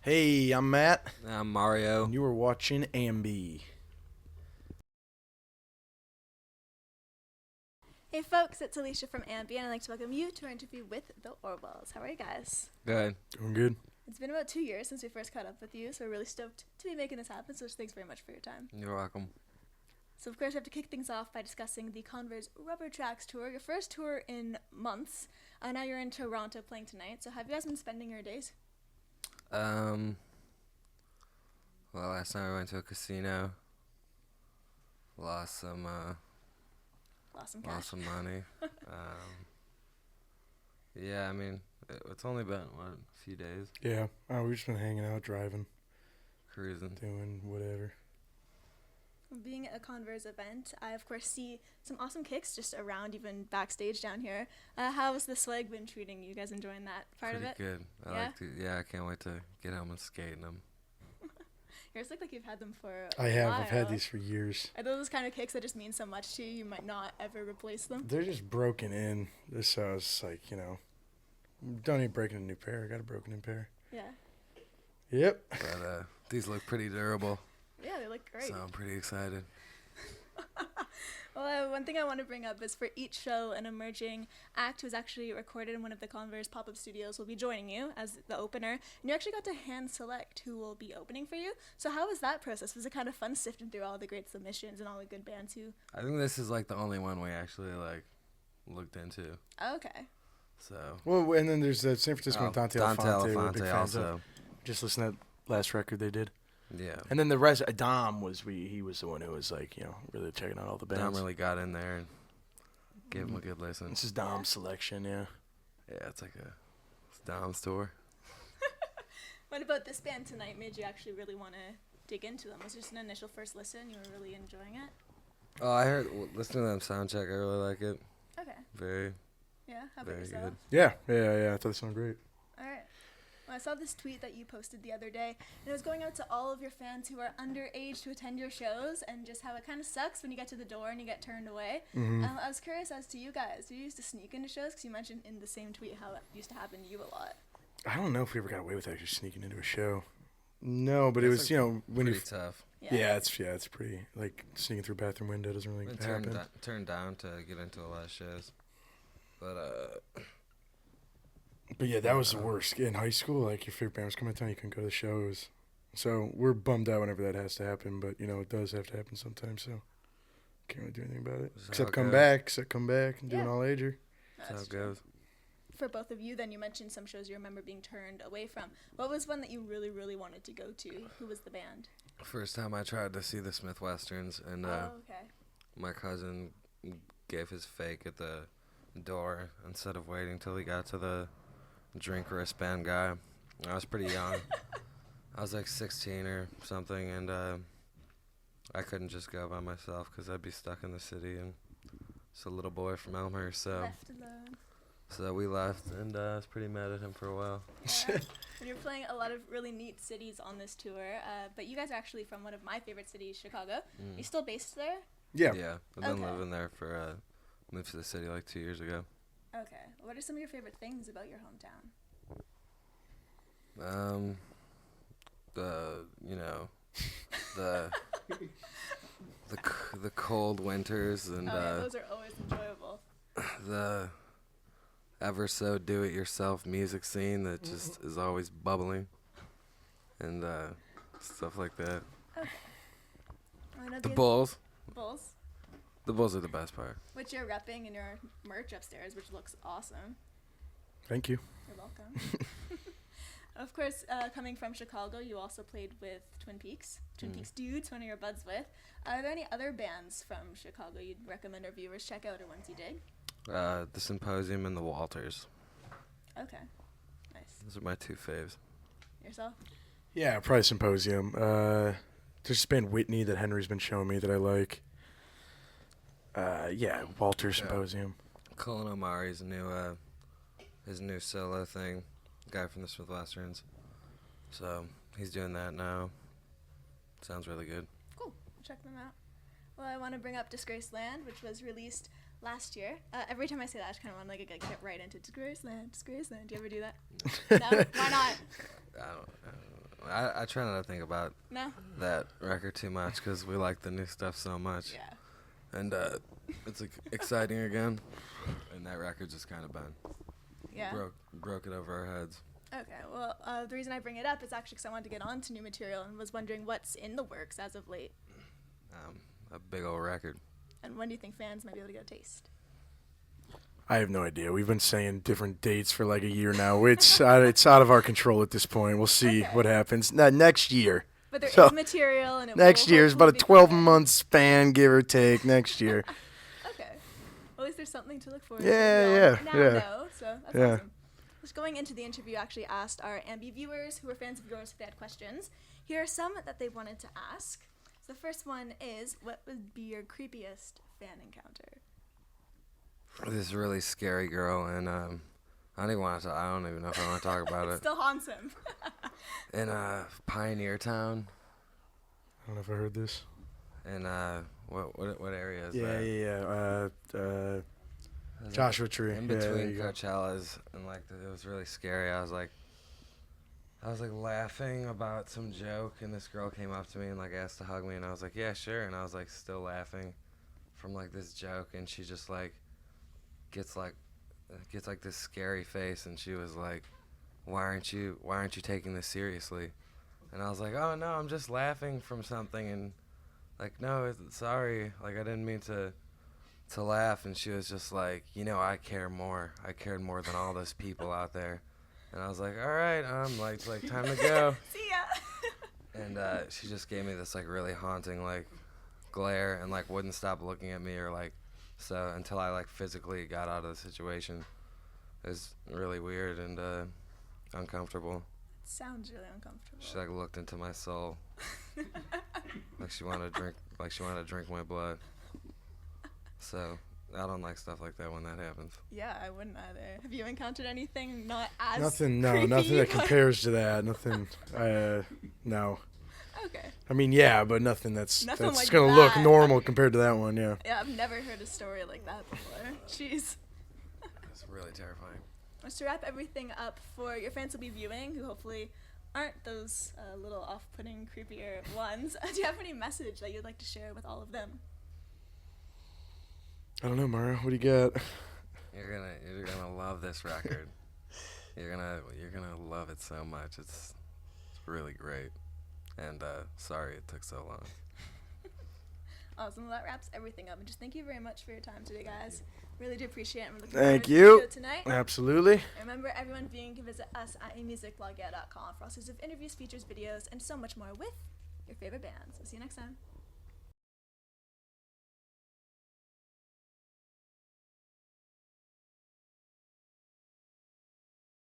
Hey, I'm Matt, I'm Mario. and you are watching AMBY. Hey folks, it's Alicia from AMBY, and I'd like to welcome you to our interview with the Orwells. How are you guys? Good. Doing good. It's been about 2 years since we first caught up with you, so we're really stoked to be making this happen, so thanks very much for your time. You're welcome. So of course we have to kick things off by discussing the Converse Rubber Tracks tour, your first tour in months. Now you're in Toronto playing tonight, so have you guys been spending your days? Well, last night I went to a casino. Lost some Cash. lost some money. Yeah, I mean, it's only been, a few days? Yeah, we've just been hanging out, driving, Cruising. doing whatever. Being at a Converse event, I of course see some awesome kicks just around, even backstage down here. How's the swag been treating you? Guys enjoying that part Pretty of it? good. I can't wait to get home and skate in them. Yours look like you've had them for I a have. while. I've had these for years. Are those kind of kicks that just mean so much to you, you might not ever replace them? They're just broken in. This I was like, don't need breaking a new pair. I got a broken in pair. Yeah. Yep. But these look pretty durable, Yeah, they look great. so I'm pretty excited. Well, one thing I want to bring up is for each show, an emerging act who's actually recorded in one of the Converse pop-up studios will be joining you as the opener. And you actually got to hand select who will be opening for you. So how was that process? Was it kind of fun sifting through all the great submissions and all the good bands who... I think this is like the only one we actually looked into. Oh, okay. So. Well, and then there's San Francisco and Dante Elefante. We're big fans also. of. Just listen to that last record they did. Yeah. And then the rest, Dom he was the one who was really checking out all the bands. Dom really got in there and gave him a good listen. This is Dom's selection, yeah. Yeah, it's Dom's tour. What about this band tonight made you actually really want to dig into them? Was it just an initial first listen? You were really enjoying it? Oh, I heard, listening to them soundcheck, I really like it. Okay. Very, Yeah, how about very yourself? good. Yeah. I thought it sounded great. All right. Well, I saw this tweet that you posted the other day, and it was going out to all of your fans who are underage to attend your shows, and just how it kind of sucks when you get to the door and you get turned away. Mm-hmm. I was curious as to you guys. Do you used to sneak into shows? Because you mentioned in the same tweet how it used to happen to you a lot. I don't know if we ever got away with actually sneaking into a show. No, but it That's, was, when Pretty you... tough. Yeah, it's pretty, sneaking through a bathroom window doesn't really Been happen. turned down to get into a lot of shows. But yeah, that was the worst. In high school, your favorite band was coming to town, you couldn't go to the shows. So we're bummed out whenever that has to happen, but, it does have to happen sometimes, so can't really do anything about it. Except come back and do an all-ager. That's how it goes. For both of you, then, you mentioned some shows you remember being turned away from. What was one that you really, really wanted to go to? Who was the band? First time I tried to see the Smith Westerns, and Oh, okay. my cousin gave his fake at the door instead of waiting till he got to the drink wristband guy. I was pretty young. I was 16 or something, and I couldn't just go by myself because I'd be stuck in the city, and it's a little boy from Elmhurst, so Left alone. so we left, and I was pretty mad at him for a while. And you're playing a lot of really neat cities on this tour, but you guys are actually from one of my favorite cities, Chicago. Are you still based there? Yeah. Yeah, I've been Okay. living there for moved to the city 2 years ago. Okay. What are some of your favorite things about your hometown? The cold winters and Those are always enjoyable. the ever so do-it-yourself music scene that just is always bubbling, and stuff like that. Okay. I know The Bulls. Bulls, The Bulls are the best part. which you're repping in your merch upstairs, which looks awesome. Thank you. You're welcome. Of course, coming from Chicago, you also played with Twin Peaks. Twin Peaks Dudes, one of your buds with. Are there any other bands from Chicago you'd recommend our viewers check out or ones you dig? The Symposium and the Walters. Okay. Nice. Those are my two faves. Yourself? Yeah, probably Symposium. There's this band Whitney that Henry's been showing me that I like. Walter Symposium. Colin O'Mara's his new solo thing. Guy from the Smith Westerns. So he's doing that now. Sounds really good. Cool. Check them out. Well, I want to bring up Disgraceland, which was released last year. Every time I say that, I just kind of want to get right into Disgraceland. Do you ever do that? No? Why not? I don't I try not to think about No? that record too much because we like the new stuff so much. Yeah. And it's exciting again. And that record just kind of Yeah. broke it over our heads. Okay, well, the reason I bring it up is actually because I wanted to get on to new material and was wondering what's in the works as of late. A big old record. And when do you think fans might be able to get a taste? I have no idea. We've been saying different dates for like a year now. It's out of our control at this point. We'll see what happens. Next year. But there is material, and it next will year is about a hopefully be 12-month span, give or take. Next year. Okay. Well, at least there's something to look forward Yeah, to. Now yeah. know, so that's awesome. Just going into the interview, I actually asked our AMBY viewers, who were fans of yours, if they had questions. Here are some that they wanted to ask. So the first one is, what would be your creepiest fan encounter? This really scary girl, and I don't even know if I want to talk about it. Still haunts him. In Pioneer Town. I don't know if I heard this. And what area is that? Yeah. It was Joshua Tree. in Yeah, there between you go. Coachellas, and it was really scary. I was like laughing about some joke, and this girl came up to me and asked to hug me, and I was like, yeah, sure. And I was still laughing from this joke, and she just gets this scary face, and she was like, why aren't you taking this seriously? And I was like, oh no, I'm just laughing from something, and no, sorry, I didn't mean to laugh. And she was just like, I cared more than all those people out there. And I was like, all right, it's time to go. See ya. And she just gave me this really haunting glare, and wouldn't stop looking at me, or so until I physically got out of the situation. It was really weird and uncomfortable. Sounds really uncomfortable. She looked into my soul. She wanted to drink my blood. So I don't like stuff like that when that happens. Yeah, I wouldn't either. Have you encountered anything not as Nothing creepy, that but- compares to that. Nothing, no. Okay. I mean, yeah, but nothing that's Nothing like going to look that. normal compared to that one, yeah. Yeah, I've never heard a story like that before. Jeez. It's really terrifying. To wrap everything up for your fans will be viewing, who hopefully aren't those little off-putting, creepier ones, do you have any message that you'd like to share with all of them? I don't know, Mario. What do you got? You're gonna love this record. You're gonna love it so much. It's really great. And sorry it took so long. Awesome. Well, that wraps everything up. And just thank you very much for your time today, guys. Really do appreciate it. And we're looking forward Thank to you. the show tonight. Absolutely. And remember, everyone viewing can visit us at amusicblogger.com for all sorts of interviews, features, videos, and so much more with your favorite bands. We'll see you next time.